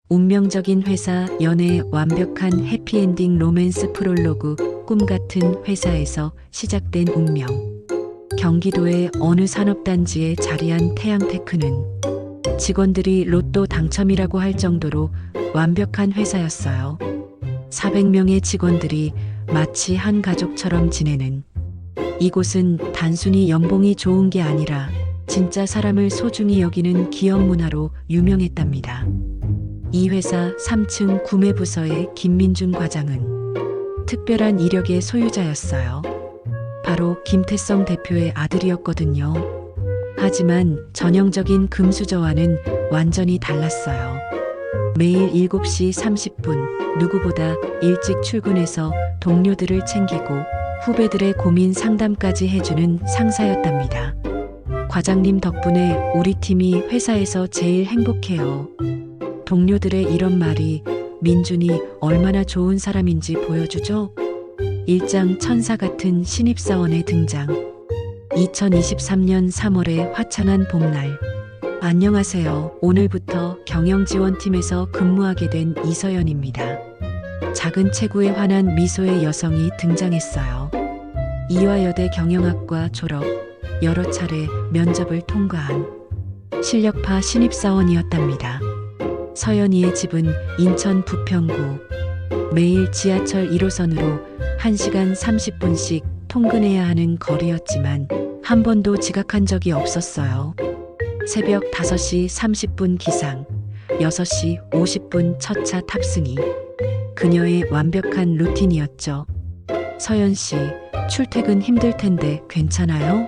운명적인 회사 연애 완벽한 해피엔딩 로맨스 프롤로그 꿈같은 회사에서 시작된 운명. 경기도의 어느 산업단지에 자리한 태양테크는 직원들이 로또 당첨이라고 할 정도로 완벽한 회사였어요. 400명의 직원들이 마치 한 가족처럼 지내는 이곳은 단순히 연봉이 좋은 게 아니라 진짜 사람을 소중히 여기는 기업 문화로 유명했답니다. 이 회사 3층 구매부서의 김민준 과장은 특별한 이력의 소유자였어요. 바로 김태성 대표의 아들이었거든요. 하지만 전형적인 금수저와는 완전히 달랐어요. 매일 7시 30분 누구보다 일찍 출근해서 동료들을 챙기고 후배들의 고민 상담까지 해주는 상사였답니다. 과장님 덕분에 우리 팀이 회사에서 제일 행복해요. 동료들의 이런 말이 민준이 얼마나 좋은 사람인지 보여주죠. 일장 천사 같은 신입사원의 등장. 2023년 3월의 화창한 봄날. 안녕하세요. 오늘부터 경영지원팀에서 근무하게 된 이서연입니다. 작은 체구에 환한 미소의 여성이 등장했어요. 이화여대 경영학과 졸업, 여러 차례 면접을 통과한 실력파 신입사원이었답니다. 서연이의 집은 인천 부평구. 매일 지하철 1호선으로 1시간 30분씩 통근해야 하는 거리였지만 한 번도 지각한 적이 없었어요. 새벽 5시 30분 기상, 6시 50분 첫 차 탑승이 그녀의 완벽한 루틴이었죠. 서연 씨, 출퇴근 힘들 텐데 괜찮아요?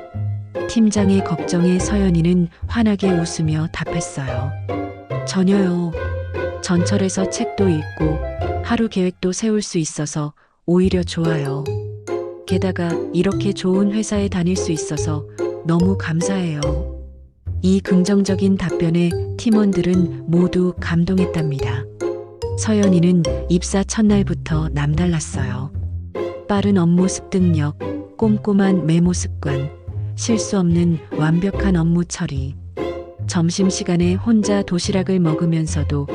팀장의 걱정에 서연이는 환하게 웃으며 답했어요. 전혀요. 전철에서 책도 읽고 하루 계획도 세울 수 있어서 오히려 좋아요. 게다가 이렇게 좋은 회사에 다닐 수 있어서 너무 감사해요. 이 긍정적인 답변에 팀원들은 모두 감동했답니다. 서연이는 입사 첫날부터 남달랐어요. 빠른 업무 습득력, 꼼꼼한 메모 습관, 실수 없는 완벽한 업무 처리. 점심시간에 혼자 도시락을 먹으면서도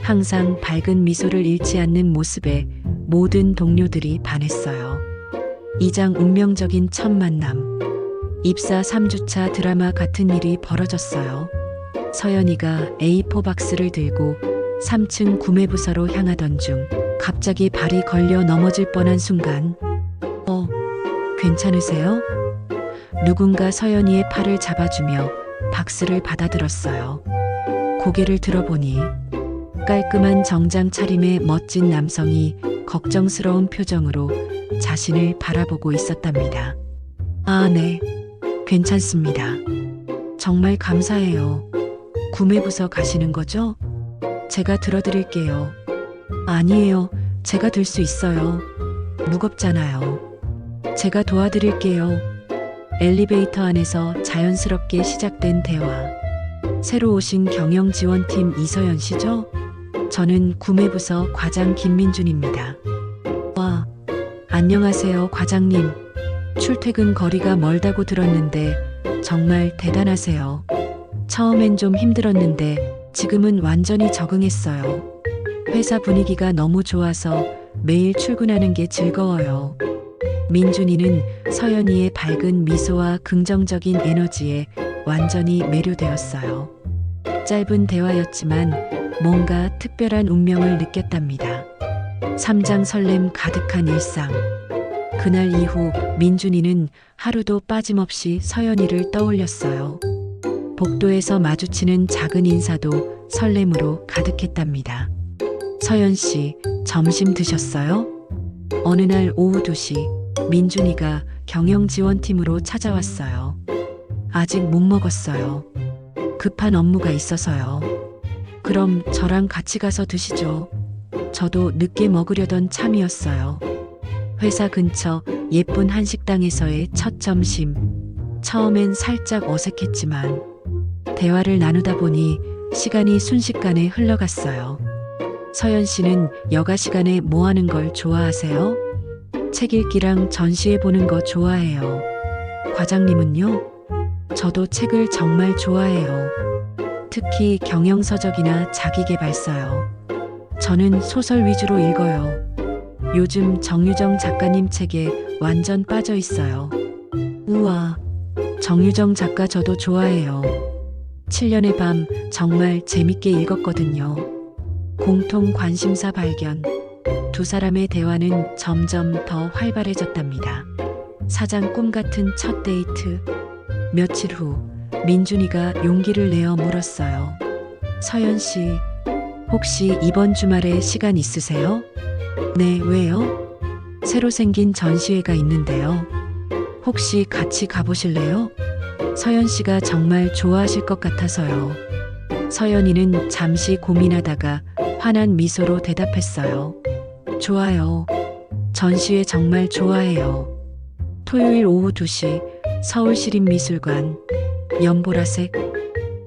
항상 밝은 미소를 잃지 않는 모습에 모든 동료들이 반했어요. 이장 운명적인 첫 만남. 입사 3주차 드라마 같은 일이 벌어졌어요. 서연이가 A4 박스를 들고 3층 구매부서로 향하던 중 갑자기 발이 걸려 넘어질 뻔한 순간 괜찮으세요? 누군가 서연이의 팔을 잡아주며 박스를 받아들었어요. 고개를 들어보니 깔끔한 정장 차림의 멋진 남성이 걱정스러운 표정으로 자신을 바라보고 있었답니다. 아, 네. 괜찮습니다. 정말 감사해요. 구매부서 가시는 거죠? 제가 들어드릴게요. 아니에요. 제가 들 수 있어요. 무겁잖아요. 제가 도와드릴게요. 엘리베이터 안에서 자연스럽게 시작된 대화. 새로 오신 경영지원팀 이서연 씨죠? 저는 구매부서 과장 김민준입니다. 와, 안녕하세요, 과장님. 출퇴근 거리가 멀다고 들었는데 정말 대단하세요. 처음엔 좀 힘들었는데 지금은 완전히 적응했어요. 회사 분위기가 너무 좋아서 매일 출근하는 게 즐거워요. 민준이는 서연이의 밝은 미소와 긍정적인 에너지에 완전히 매료되었어요. 짧은 대화였지만 뭔가 특별한 운명을 느꼈답니다. 3장 설렘 가득한 일상. 그날 이후 민준이는 하루도 빠짐없이 서연이를 떠올렸어요. 복도에서 마주치는 작은 인사도 설렘으로 가득했답니다. 서연 씨, 점심 드셨어요? 어느 날 오후 2시 민준이가 경영지원팀으로 찾아왔어요. 아직 못 먹었어요. 급한 업무가 있어서요. 그럼 저랑 같이 가서 드시죠. 저도 늦게 먹으려던 참이었어요. 회사 근처 예쁜 한식당에서의 첫 점심. 처음엔 살짝 어색했지만 대화를 나누다 보니 시간이 순식간에 흘러갔어요. 서연 씨는 여가 시간에 뭐 하는 걸 좋아하세요? 책 읽기랑 전시회 보는 거 좋아해요. 과장님은요? 저도 책을 정말 좋아해요. 특히 경영서적이나 자기계발서요. 저는 소설 위주로 읽어요. 요즘 정유정 작가님 책에 완전 빠져 있어요. 우와, 정유정 작가 저도 좋아해요. 7년의 밤 정말 재밌게 읽었거든요. 공통 관심사 발견. 두 사람의 대화는 점점 더 활발해졌답니다. 사장 꿈 같은 첫 데이트. 며칠 후 민준이가 용기를 내어 물었어요. 서연 씨, 혹시 이번 주말에 시간 있으세요? 네, 왜요? 새로 생긴 전시회가 있는데요. 혹시 같이 가보실래요? 서연 씨가 정말 좋아하실 것 같아서요. 서연이는 잠시 고민하다가 환한 미소로 대답했어요. 좋아요. 전시회 정말 좋아해요. 토요일 오후 2시 서울시립미술관. 연보라색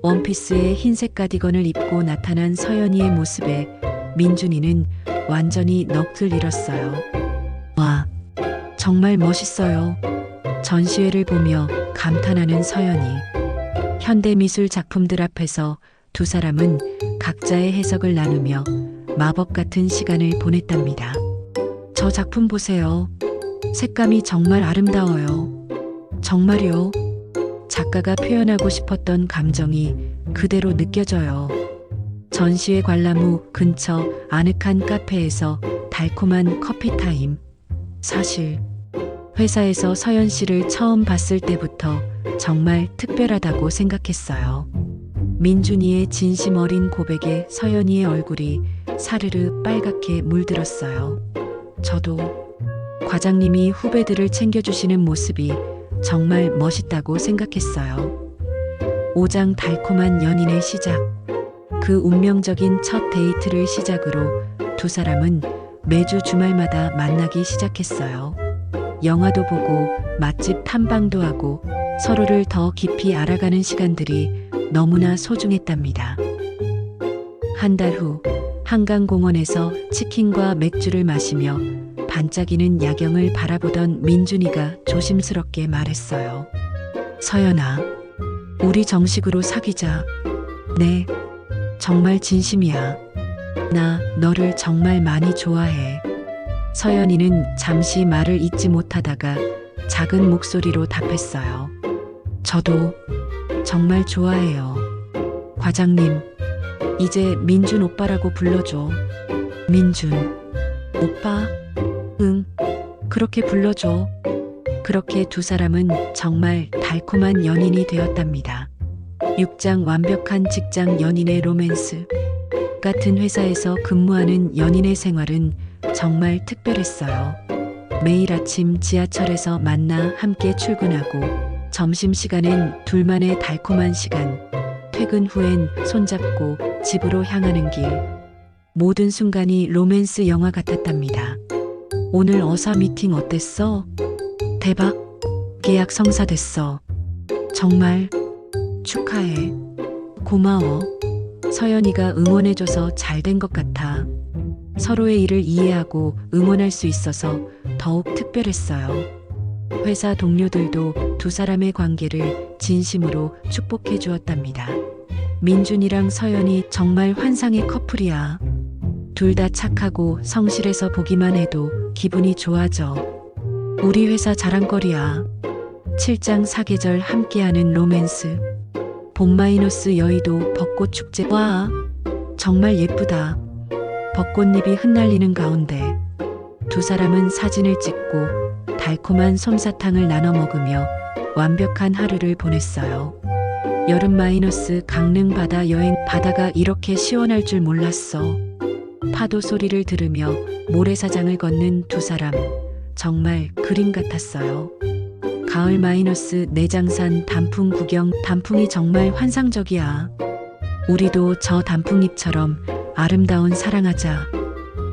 원피스에 흰색 가디건을 입고 나타난 서연이의 모습에 민준이는 완전히 넋을 잃었어요. 와, 정말 멋있어요. 전시회를 보며 감탄하는 서연이. 현대미술 작품들 앞에서 두 사람은 각자의 해석을 나누며 마법 같은 시간을 보냈답니다. 저 작품 보세요. 색감이 정말 아름다워요. 정말요? 작가가 표현하고 싶었던 감정이 그대로 느껴져요. 전시회 관람 후 근처 아늑한 카페에서 달콤한 커피 타임. 사실 회사에서 서연 씨를 처음 봤을 때부터 정말 특별하다고 생각했어요. 민준이의 진심 어린 고백에 서연이의 얼굴이 사르르 빨갛게 물들었어요. 저도 과장님이 후배들을 챙겨주시는 모습이 정말 멋있다고 생각했어요. 5장 달콤한 연인의 시작. 그 운명적인 첫 데이트를 시작으로 두 사람은 매주 주말마다 만나기 시작했어요. 영화도 보고 맛집 탐방도 하고 서로를 더 깊이 알아가는 시간들이 너무나 소중했답니다. 한 달 후 한강공원에서 치킨과 맥주를 마시며 반짝이는 야경을 바라보던 민준이가 조심스럽게 말했어요. 서연아, 우리 정식으로 사귀자. 네, 정말 진심이야. 나 너를 정말 많이 좋아해. 서연이는 잠시 말을 잇지 못하다가 작은 목소리로 답했어요. 저도 정말 좋아해요. 과장님, 이제 민준 오빠라고 불러줘. 민준, 오빠? 응, 그렇게 불러줘. 그렇게 두 사람은 정말 달콤한 연인이 되었답니다. 6장 완벽한 직장 연인의 로맨스. 같은 회사에서 근무하는 연인의 생활은 정말 특별했어요. 매일 아침 지하철에서 만나 함께 출근하고 점심시간엔 둘만의 달콤한 시간, 퇴근 후엔 손잡고 집으로 향하는 길. 모든 순간이 로맨스 영화 같았답니다. 오늘 어사 미팅 어땠어? 대박! 계약 성사됐어. 정말 축하해. 고마워. 서연이가 응원해줘서 잘 된 것 같아. 서로의 일을 이해하고 응원할 수 있어서 더욱 특별했어요. 회사 동료들도 두 사람의 관계를 진심으로 축복해 주었답니다. 민준이랑 서연이 정말 환상의 커플이야. 둘 다 착하고 성실해서 보기만 해도 기분이 좋아져. 우리 회사 자랑거리야. 7장 사계절 함께하는 로맨스. 봄 마이너스 여의도 벚꽃 축제. 와, 정말 예쁘다. 벚꽃잎이 흩날리는 가운데 두 사람은 사진을 찍고 달콤한 솜사탕을 나눠 먹으며 완벽한 하루를 보냈어요. 여름 마이너스 강릉 바다 여행. 바다가 이렇게 시원할 줄 몰랐어. 파도 소리를 들으며 모래사장을 걷는 두 사람. 정말 그림 같았어요. 가을 마이너스 내장산 단풍 구경. 단풍이 정말 환상적이야. 우리도 저 단풍잎처럼 아름다운 사랑하자.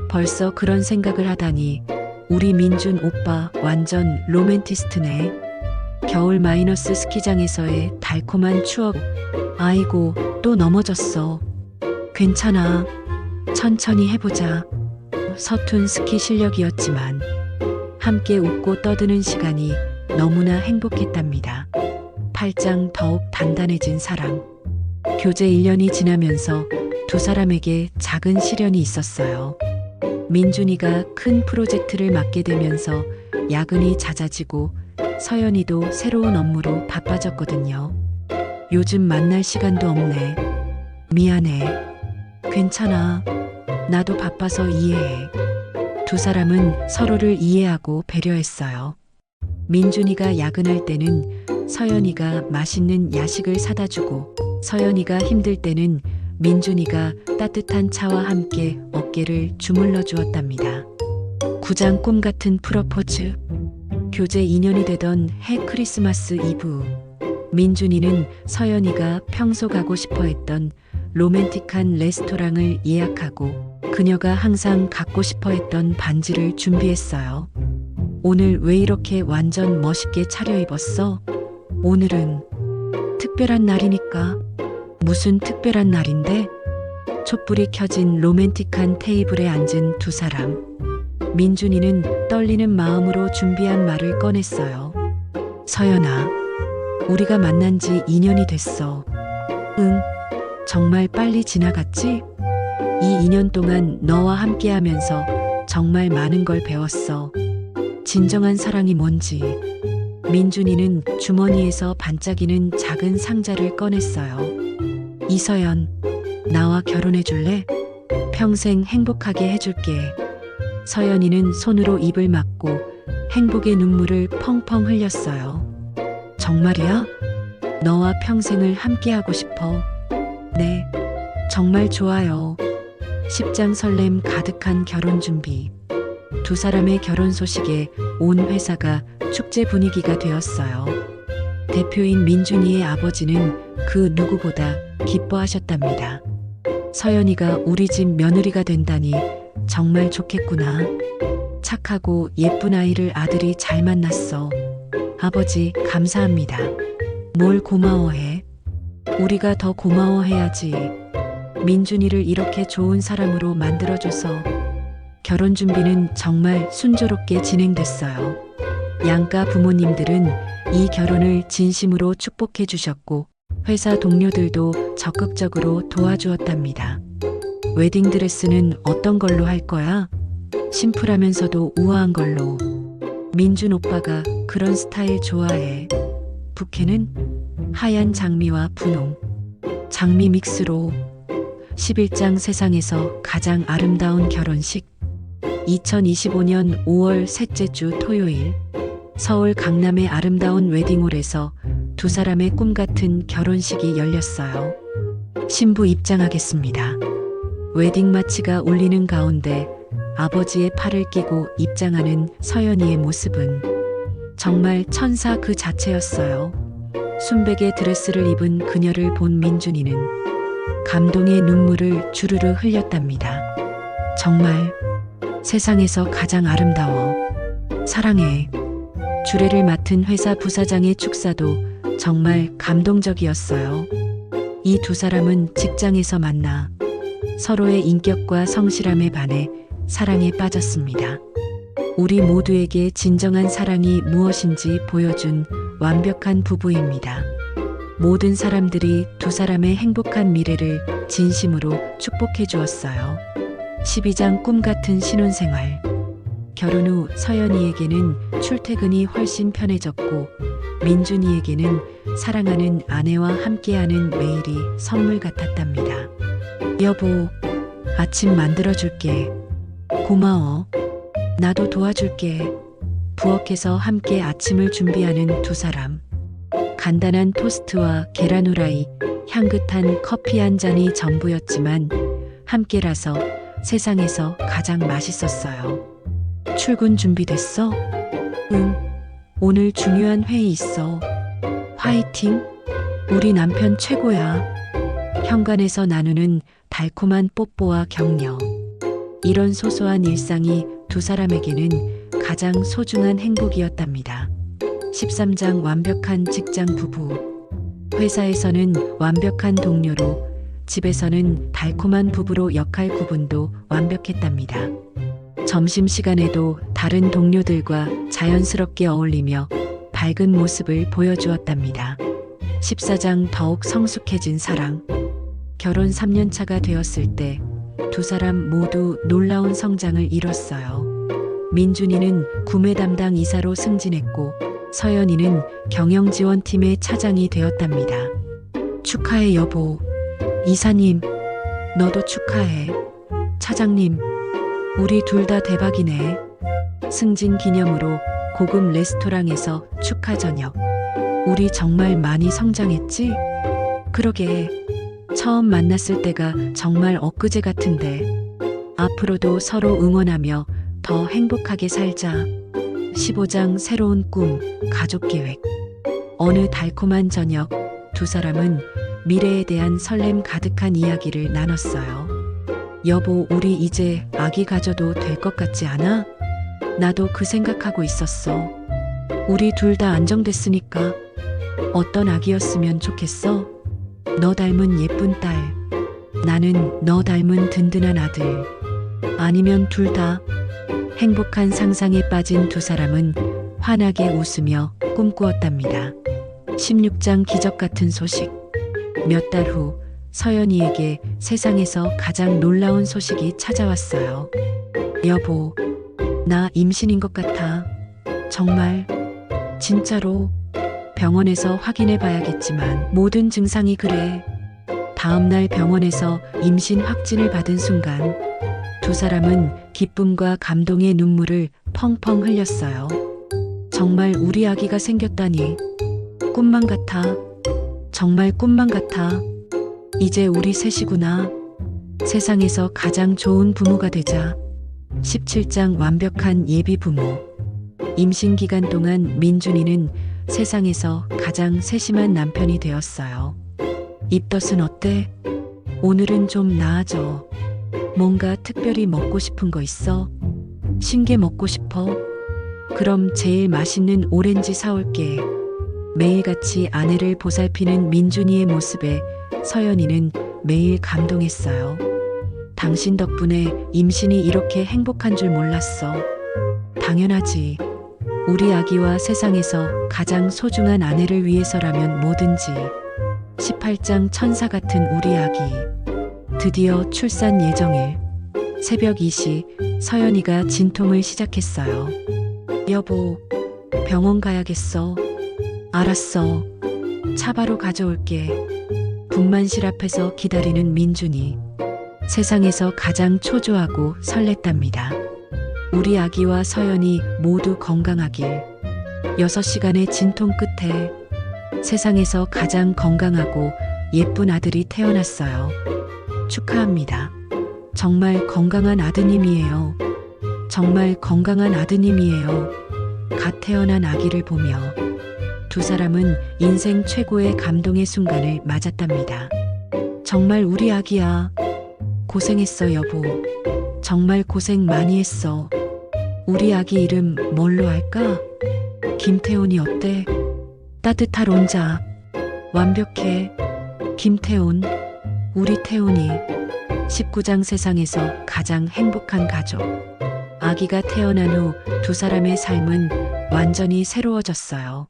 벌써 그런 생각을 하다니 우리 민준 오빠 완전 로맨티스트네. 겨울 마이너스 스키장에서의 달콤한 추억. 아이고, 또 넘어졌어. 괜찮아. 천천히 해보자. 서툰 스키 실력이었지만 함께 웃고 떠드는 시간이 너무나 행복했답니다. 8장 더욱 단단해진 사랑. 교제 1년이 지나면서 두 사람에게 작은 시련이 있었어요. 민준이가 큰 프로젝트를 맡게 되면서 야근이 잦아지고 서연이도 새로운 업무로 바빠졌거든요. 요즘 만날 시간도 없네. 미안해. 괜찮아. 나도 바빠서 이해해. 두 사람은 서로를 이해하고 배려했어요. 민준이가 야근할 때는 서연이가 맛있는 야식을 사다 주고, 서연이가 힘들 때는 민준이가 따뜻한 차와 함께 어깨를 주물러 주었답니다. 구장 꿈 같은 프러포즈. 교제 2년이 되던 해 크리스마스 이브, 민준이는 서연이가 평소 가고 싶어 했던 로맨틱한 레스토랑을 예약하고 그녀가 항상 갖고 싶어 했던 반지를 준비했어요. 오늘 왜 이렇게 완전 멋있게 차려입었어? 오늘은 특별한 날이니까. 무슨 특별한 날인데? 촛불이 켜진 로맨틱한 테이블에 앉은 두 사람. 민준이는 떨리는 마음으로 준비한 말을 꺼냈어요. 서연아, 우리가 만난 지 2년이 됐어. 응, 정말 빨리 지나갔지? 이 2년 동안 너와 함께 하면서 정말 많은 걸 배웠어. 진정한 사랑이 뭔지. 민준이는 주머니에서 반짝이는 작은 상자를 꺼냈어요. 이서연, 나와 결혼해 줄래? 평생 행복하게 해줄게. 서연이는 손으로 입을 막고 행복의 눈물을 펑펑 흘렸어요. 정말이야? 너와 평생을 함께하고 싶어. 네, 정말 좋아요. 십장 설렘 가득한 결혼 준비. 두 사람의 결혼 소식에 온 회사가 축제 분위기가 되었어요. 대표인 민준이의 아버지는 그 누구보다 기뻐하셨답니다. 서연이가 우리 집 며느리가 된다니 정말 좋겠구나. 착하고 예쁜 아들이 잘 만났어. 아버지, 감사합니다. 뭘 고마워해? 우리가 더 고마워해야지. 민준이를 이렇게 좋은 사람으로 만들어줘서. 결혼 준비는 정말 순조롭게 진행됐어요. 양가 부모님들은 이 결혼을 진심으로 축복해 주셨고, 회사 동료들도 적극적으로 도와주었답니다. 웨딩드레스는 어떤 걸로 할 거야? 심플하면서도 우아한 걸로. 민준 오빠가 그런 스타일 좋아해. 부케는 하얀 장미와 분홍, 장미 믹스로. 11장 세상에서 가장 아름다운 결혼식. 2025년 5월 셋째 주 토요일, 서울 강남의 아름다운 웨딩홀에서 두 사람의 꿈 같은 결혼식이 열렸어요. 신부 입장하겠습니다. 웨딩 마치가 울리는 가운데 아버지의 팔을 끼고 입장하는 서연이의 모습은 정말 천사 그 자체였어요. 순백의 드레스를 입은 그녀를 본 민준이는 감동의 눈물을 주르르 흘렸답니다. 정말 세상에서 가장 아름다워. 사랑해. 주례를 맡은 회사 부사장의 축사도 정말 감동적이었어요. 이 두 사람은 직장에서 만나 서로의 인격과 성실함에 반해 사랑에 빠졌습니다. 우리 모두에게 진정한 사랑이 무엇인지 보여준 완벽한 부부입니다. 모든 사람들이 두 사람의 행복한 미래를 진심으로 축복해 주었어요. 12장 꿈 같은 신혼생활. 결혼 후 서연이에게는 출퇴근이 훨씬 편해졌고, 민준이에게는 사랑하는 아내와 함께하는 매일이 선물 같았답니다. 여보, 아침 만들어줄게. 고마워. 나도 도와줄게. 부엌에서 함께 아침을 준비하는 두 사람. 간단한 토스트와 계란 후라이, 향긋한 커피 한 잔이 전부였지만 함께라서 세상에서 가장 맛있었어요. 출근 준비됐어? 응. 오늘 중요한 회의 있어. 화이팅! 우리 남편 최고야. 현관에서 나누는 달콤한 뽀뽀와 격려. 이런 소소한 일상이 두 사람에게는 가장 소중한 행복이었답니다. 13장 완벽한 직장 부부. 회사에서는 완벽한 동료로, 집에서는 달콤한 부부로 역할 구분도 완벽했답니다. 점심시간에도 다른 동료들과 자연스럽게 어울리며 밝은 모습을 보여주었답니다. 14장 더욱 성숙해진 사랑. 결혼 3년 차가 되었을 때 두 사람 모두 놀라운 성장을 이뤘어요. 민준이는 구매 담당 이사로 승진했고 서연이는 경영지원팀의 차장이 되었답니다. 축하해 여보. 이사님, 너도 축하해. 차장님, 우리 둘 다 대박이네. 승진 기념으로 고급 레스토랑에서 축하 저녁. 우리 정말 많이 성장했지? 그러게. 처음 만났을 때가 정말 엊그제 같은데. 앞으로도 서로 응원하며 더 행복하게 살자. 15장 새로운 꿈, 가족 계획. 어느 달콤한 저녁, 두 사람은 미래에 대한 설렘 가득한 이야기를 나눴어요. 여보, 우리 이제 아기 가져도 될 것 같지 않아? 나도 그 생각하고 있었어. 우리 둘 다 안정됐으니까. 어떤 아기였으면 좋겠어? 너 닮은 예쁜 딸. 나는 너 닮은 든든한 아들. 아니면 둘 다. 행복한 상상에 빠진 두 사람은 환하게 웃으며 꿈꾸었답니다. 16장 기적 같은 소식. 몇 달 후 서연이에게 세상에서 가장 놀라운 소식이 찾아왔어요. 여보, 나 임신인 것 같아. 정말? 진짜로? 병원에서 확인해 봐야겠지만 모든 증상이 그래. 다음날 병원에서 임신 확진을 받은 순간 두 사람은 기쁨과 감동의 눈물을 펑펑 흘렸어요. 정말 우리 아기가 생겼다니. 꿈만 같아. 정말 꿈만 같아. 이제 우리 셋이구나. 세상에서 가장 좋은 부모가 되자. 17장 완벽한 예비 부모. 임신 기간 동안 민준이는 세상에서 가장 세심한 남편이 되었어요. 입덧은 어때? 오늘은 좀 나아져. 뭔가 특별히 먹고 싶은 거 있어? 신게 먹고 싶어? 그럼 제일 맛있는 오렌지 사올게. 매일같이 아내를 보살피는 민준이의 모습에 서연이는 매일 감동했어요. 당신 덕분에 임신이 이렇게 행복한 줄 몰랐어. 당연하지. 우리 아기와 세상에서 가장 소중한 아내를 위해서라면 뭐든지. 18장 천사 같은 우리 아기. 드디어 출산 예정일. 새벽 2시 서연이가 진통을 시작했어요. 여보, 병원 가야겠어. 알았어. 차 바로 가져올게. 분만실 앞에서 기다리는 민준이. 세상에서 가장 초조하고 설렜답니다. 우리 아기와 서연이 모두 건강하길. 6시간의 진통 끝에 세상에서 가장 건강하고 예쁜 아들이 태어났어요. 축하합니다. 정말 건강한 아드님이에요. 정말 건강한 아드님이에요. 갓 태어난 아기를 보며 두 사람은 인생 최고의 감동의 순간을 맞았답니다. 정말 우리 아기야. 고생했어 여보. 정말 고생 많이 했어. 우리 아기 이름 뭘로 할까? 김태훈이 어때? 따뜻할 온자. 완벽해. 김태훈. 우리 태훈이. 19장 세상에서 가장 행복한 가족. 아기가 태어난 후 두 사람의 삶은 완전히 새로워졌어요.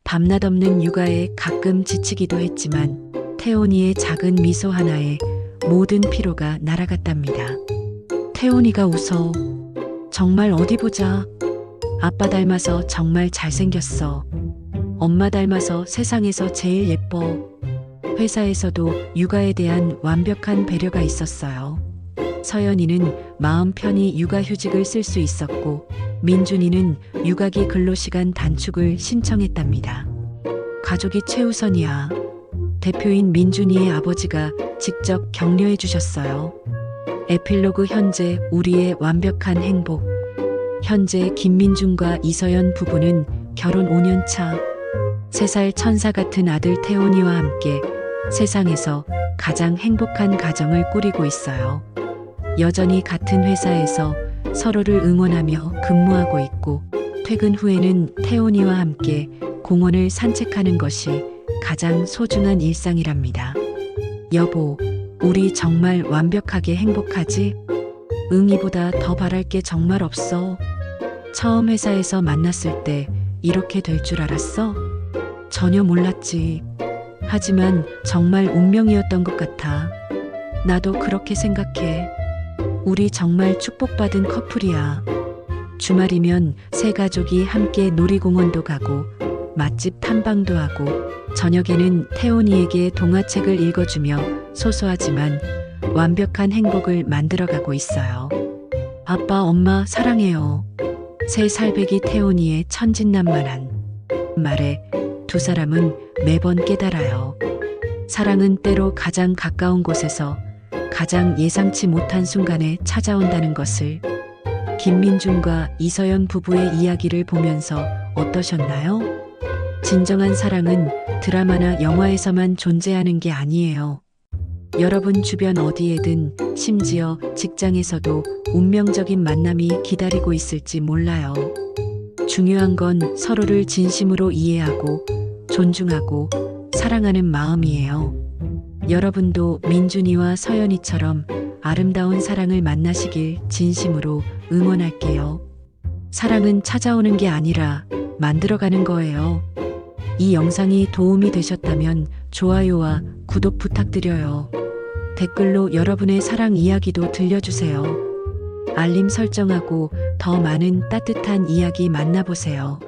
밤낮 없는 육아에 가끔 지치기도 했지만 태훈이의 작은 미소 하나에 모든 피로가 날아갔답니다. 태훈이가 웃어. 정말 어디 보자. 아빠 닮아서 정말 잘생겼어. 엄마 닮아서 세상에서 제일 예뻐. 회사에서도 육아에 대한 완벽한 배려가 있었어요. 서연이는 마음 편히 육아휴직을 쓸 수 있었고 민준이는 육아기 근로시간 단축을 신청했답니다. 가족이 최우선이야. 대표인 민준이의 아버지가 직접 격려해 주셨어요. 에필로그 현재 우리의 완벽한 행복. 현재 김민준과 이서연 부부는 결혼 5년 차. 3살 천사 같은 아들 태훈이와 함께 세상에서 가장 행복한 가정을 꾸리고 있어요. 여전히 같은 회사에서 서로를 응원하며 근무하고 있고 퇴근 후에는 태훈이와 함께 공원을 산책하는 것이 가장 소중한 일상이랍니다. 여보, 우리 정말 완벽하게 행복하지? 응, 이보다 더 바랄 게 정말 없어. 처음 회사에서 만났을 때 이렇게 될 줄 알았어? 전혀 몰랐지. 하지만 정말 운명이었던 것 같아. 나도 그렇게 생각해. 우리 정말 축복받은 커플이야. 주말이면 세 가족이 함께 놀이공원도 가고 맛집 탐방도 하고 저녁에는 태훈이에게 동화책을 읽어주며 소소하지만 완벽한 행복을 만들어가고 있어요. 아빠, 엄마 사랑해요. 새 살배기 태훈이의 천진난만한 말에 두 사람은 매번 깨달아요. 사랑은 때로 가장 가까운 곳에서 가장 예상치 못한 순간에 찾아온다는 것을. 김민준과 이서연 부부의 이야기를 보면서 어떠셨나요? 진정한 사랑은 드라마나 영화에서만 존재하는 게 아니에요. 여러분 주변 어디에든, 심지어 직장에서도 운명적인 만남이 기다리고 있을지 몰라요. 중요한 건 서로를 진심으로 이해하고 존중하고 사랑하는 마음이에요. 여러분도 민준이와 서연이처럼 아름다운 사랑을 만나시길 진심으로 응원할게요. 사랑은 찾아오는 게 아니라 만들어가는 거예요. 이 영상이 도움이 되셨다면 좋아요와 구독 부탁드려요. 댓글로 여러분의 사랑 이야기도 들려주세요. 알림 설정하고 더 많은 따뜻한 이야기 만나보세요.